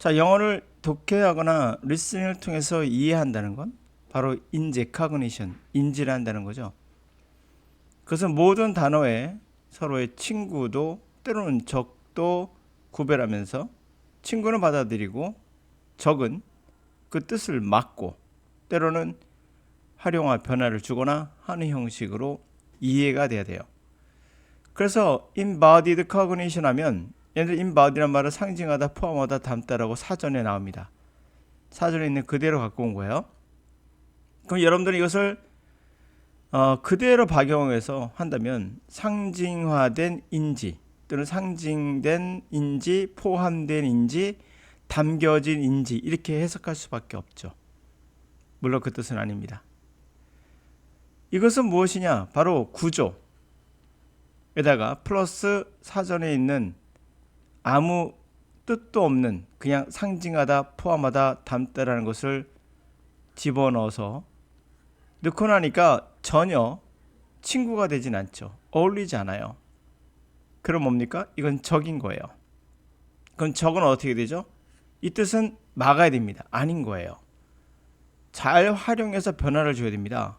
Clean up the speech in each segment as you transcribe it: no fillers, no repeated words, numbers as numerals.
자, 영어를 독해하거나 리스닝을 통해서 이해한다는 건 바로 인지, 카그니션, 인지를 한다는 거죠. 그것은 모든 단어에 서로의 친구도 때로는 적도 구별하면서 친구는 받아들이고 적은 그 뜻을 막고 때로는 활용화 변화를 주거나 하는 형식으로 이해가 돼야 돼요. 그래서 embodied cognition 하면 얘들 embodied란 말은 상징하다, 포함하다, 담다라고 사전에 나옵니다. 사전에 있는 그대로 갖고 온 거예요. 그럼 여러분들이 이것을 그대로 박용해서 한다면 상징화된 인지 또는 상징된 인지, 포함된 인지, 담겨진 인지 이렇게 해석할 수밖에 없죠. 물론 그 뜻은 아닙니다. 이것은 무엇이냐? 바로 구조에다가 플러스 사전에 있는 아무 뜻도 없는 그냥 상징하다, 포함하다, 담다라는 것을 집어넣어서 넣고 나니까 전혀 친구가 되진 않죠. 어울리지 않아요. 그럼 뭡니까? 이건 적인 거예요. 그럼 적은 어떻게 되죠? 이 뜻은 막아야 됩니다. 아닌 거예요. 잘 활용해서 변화를 줘야 됩니다.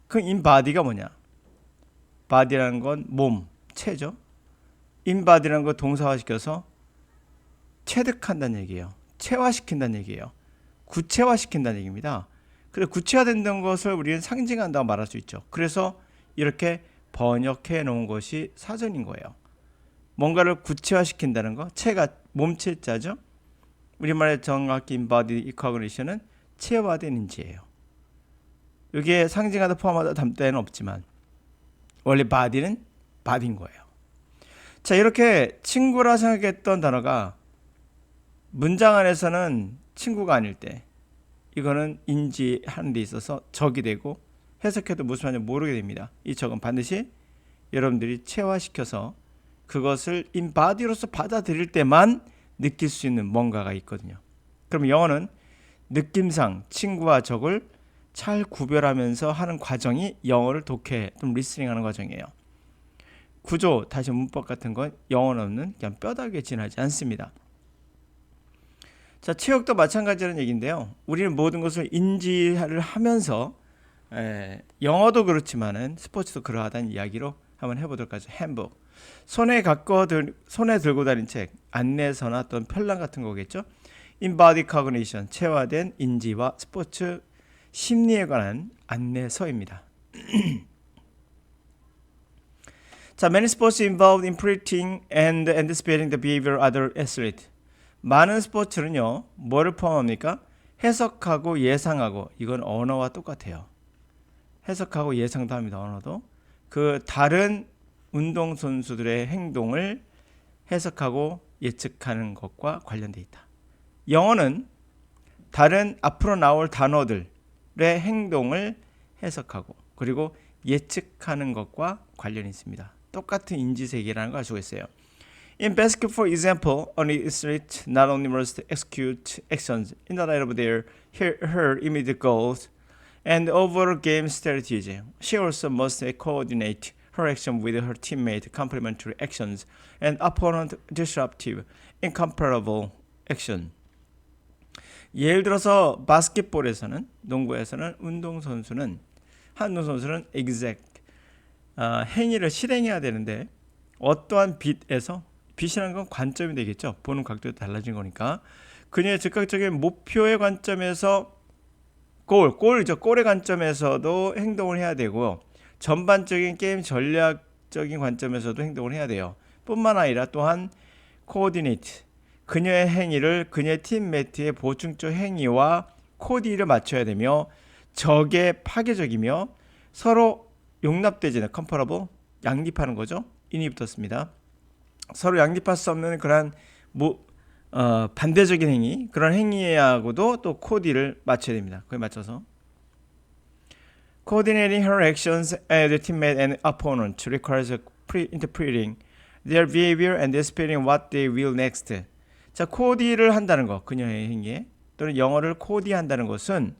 그럼 인바디가 뭐냐? 바디라는 건 몸, 체죠. 인바디라는 거 동사화시켜서 체득한다는 얘기예요. 체화시킨다는 얘기예요. 구체화시킨다는 얘기입니다. 그래서 구체화된다는 것을 우리는 상징한다고 말할 수 있죠. 그래서 이렇게 번역해 놓은 것이 사전인 거예요. 뭔가를 구체화시킨다는 거, 체가 몸체자죠. 우리말의 정확히 embodied cognition은 체화된 인지예요. 이게 상징하다, 포함하다, 담다에는 없지만 원래 body는 body인 거예요. 자, 이렇게 친구라 생각했던 단어가 문장 안에서는 친구가 아닐 때 이거는 인지하는 데 있어서 적이 되고 해석해도 무슨 말인지 모르게 됩니다. 이 적은 반드시 여러분들이 체화시켜서 그것을 인바디로서 받아들일 때만 느낄 수 있는 뭔가가 있거든요. 그럼 영어는 느낌상 친구와 적을 잘 구별하면서 하는 과정이 영어를 독해 또는 리스닝하는 과정이에요. 구조, 다시 문법 같은 건 영어는 그냥 뼈다귀에 지나지 않습니다. 자, 체육도 마찬가지라는 얘기인데요. 우리는 모든 것을 인지를 하면서 영어도 그렇지만은 스포츠도 그러하다는 이야기로 한번 해보도록 하죠. 핸북. 손에 들고 다닌 책, 안내서나 또는 편랑 같은 거겠죠. Embodied Cognition, 체화된 인지와 스포츠 심리에 관한 안내서입니다. 자, many sports involved in predicting and anticipating the behavior of other athletes. 많은 스포츠는요, 뭐를 포함합니까? 해석하고 예상하고, 이건 언어와 똑같아요. 해석하고 예상도 합니다, 언어도. 그 다른 운동선수들의 행동을 해석하고 예측하는 것과 관련되어 있다. 영어는 다른 앞으로 나올 단어들의 행동을 해석하고, 그리고 예측하는 것과 관련이 있습니다. 똑같은 인지세계라는 걸 알고 있어요. In basketball, for example, an athlete not only must execute actions in the light of their her immediate goals and overall game strategy, she also must coordinate her action with her teammate complementary actions and opponent disruptive, incomparable action. 예를 들어서 바스켓볼에서는, 농구에서는 한 운동선수는 exact 행위를 실행해야 되는데 어떠한 빛이라는 건 관점이 되겠죠. 보는 각도가 달라진 거니까. 그녀의 즉각적인 목표의 관점에서 골의 관점에서도 행동을 해야 되고 전반적인 게임 전략적인 관점에서도 행동을 해야 돼요. 뿐만 아니라 또한 코디네이트, 그녀의 행위를 그녀의 팀메이트의 보충적 행위와 코디를 맞춰야 되며 적의 파괴적이며 서로 용납되지는 컴퍼러블, 양립하는 거죠. 인이 붙었습니다. 서로 양립할 수 없는 그러한 반대적인 행위, 그런 행위하고도 또 코디를 맞춰야 됩니다. 그에 맞춰서 Coordinating her actions as a teammate and opponent requires interpreting their behavior and anticipating what they will next. 자, 코디를 한다는 것, 그녀의 행위에 또는 영어를 코디한다는 것은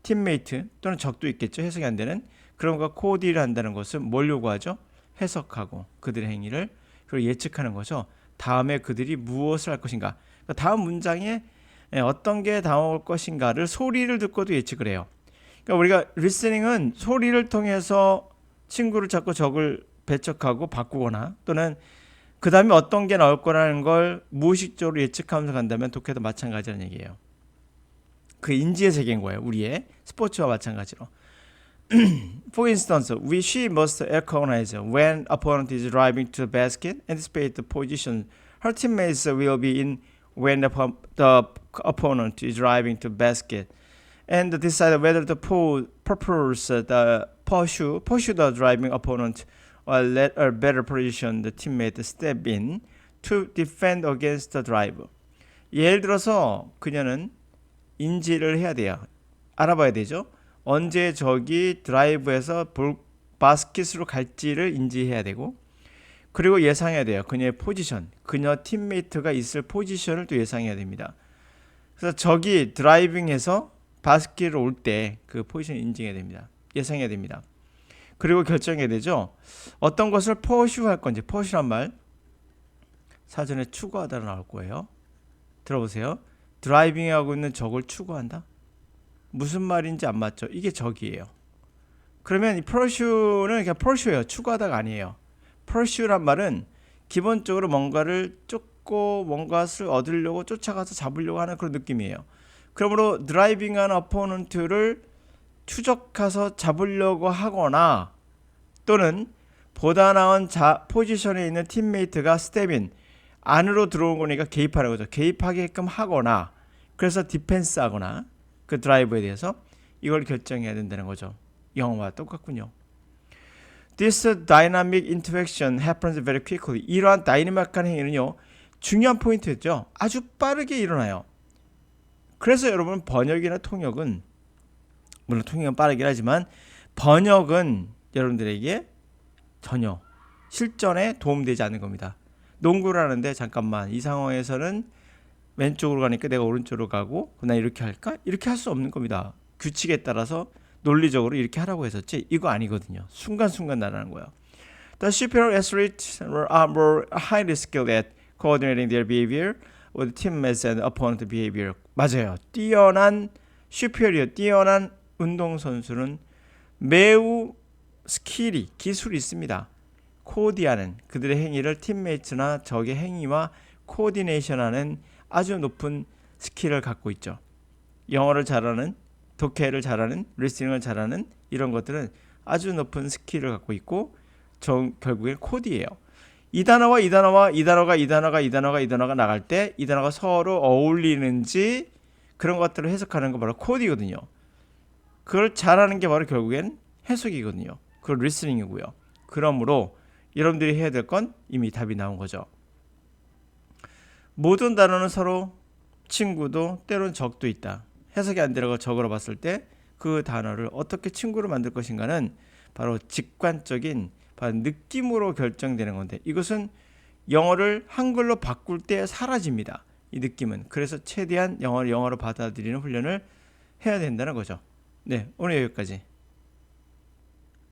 팀메이트 또는 적도 있겠죠. 해석이 안 되는 그런 거 코디를 한다는 것은 뭘 요구하죠? 해석하고 그들의 행위를 그리고 예측하는 거죠. 다음에 그들이 무엇을 할 것인가. 그러니까 다음 문장에 어떤 게 다가올 것인가를 소리를 듣고도 예측을 해요. 그러니까 우리가 리스닝은 소리를 통해서 친구를 찾고 적을 배척하고 바꾸거나 또는 그 다음에 어떤 게 나올 거라는 걸 무의식적으로 예측하면서 간다면 독해도 마찬가지라는 얘기예요. 그 인지의 세계인 거예요. 우리의 스포츠와 마찬가지로. For instance, she must recognize when opponent is driving to the basket, anticipate the position her teammates will be in when the opponent is driving to the basket, and decide whether to pursue the driving opponent or let a better positioned teammate step in to defend against the drive. 예를 들어서 그녀는 인지를 해야 돼요. 알아봐야 되죠. 언제 적이 드라이브에서 바스켓으로 갈지를 인지해야 되고, 그리고 예상해야 돼요. 그녀의 포지션, 그녀 팀메이트가 있을 포지션을 또 예상해야 됩니다. 그래서 적이 드라이빙해서 바스켓을 올 때 그 포지션을 인지해야 됩니다. 예상해야 됩니다. 그리고 결정해야 되죠. 어떤 것을 퍼슈할 건지. 퍼슈란 말 사전에 추구하다로 나올 거예요. 들어보세요. 드라이빙하고 있는 적을 추구한다? 무슨 말인지 안 맞죠? 이게 적이에요. 그러면 이 퍼슈는 그냥 퍼슈예요. 추구하다가 아니에요. 퍼슈란 말은 기본적으로 뭔가를 쫓고 뭔가를 얻으려고 쫓아가서 잡으려고 하는 그런 느낌이에요. 그러므로 드라이빙하는 어포넌트를 추적해서 잡으려고 하거나 또는 보다 나은 포지션에 있는 팀메이트가 스텝인 안으로 들어온 거니까 개입하는 거죠. 개입하게끔 하거나 그래서 디펜스 하거나 그 드라이브에 대해서 이걸 결정해야 된다는 거죠. 영어와 똑같군요. This dynamic interaction happens very quickly. 이러한 다이내믹한 행위는요. 중요한 포인트였죠. 아주 빠르게 일어나요. 그래서 여러분 번역이나 통역은 물론 통역은 빠르긴 하지만 번역은 여러분들에게 전혀 실전에 도움되지 않는 겁니다. 농구를 하는데 잠깐만 이 상황에서는 왼쪽으로 가니까 내가 오른쪽으로 가고 나 이렇게 할까? 이렇게 할 수 없는 겁니다. 규칙에 따라서 논리적으로 이렇게 하라고 했었지 이거 아니거든요. 순간순간 나라는 거예요. The superior athletes are more highly skilled at coordinating their behavior with teammates and opponent behavior. 맞아요. 뛰어난 운동선수는 매우 기술이 있습니다. 코디하는 그들의 행위를 팀메이트나 적의 행위와 코디네이션하는 아주 높은 스킬을 갖고 있죠. 영어를 잘하는, 독해를 잘하는, 리스닝을 잘하는 이런 것들은 아주 높은 스킬을 갖고 있고 결국엔 코디예요. 이 단어가 나갈 때 이 단어가 서로 어울리는지 그런 것들을 해석하는 거 바로 코디거든요. 그걸 잘하는 게 바로 결국엔 해석이거든요. 그건 리스닝이고요. 그러므로 여러분들이 해야 될 건 이미 답이 나온 거죠. 모든 단어는 서로 친구도 때로는 적도 있다. 해석이 안 되라고 적으로 봤을 때 그 단어를 어떻게 친구로 만들 것인가는 바로 직관적인 바로 느낌으로 결정되는 건데 이것은 영어를 한글로 바꿀 때 사라집니다. 이 느낌은. 그래서 최대한 영어로 받아들이는 훈련을 해야 된다는 거죠. 네, 오늘 여기까지.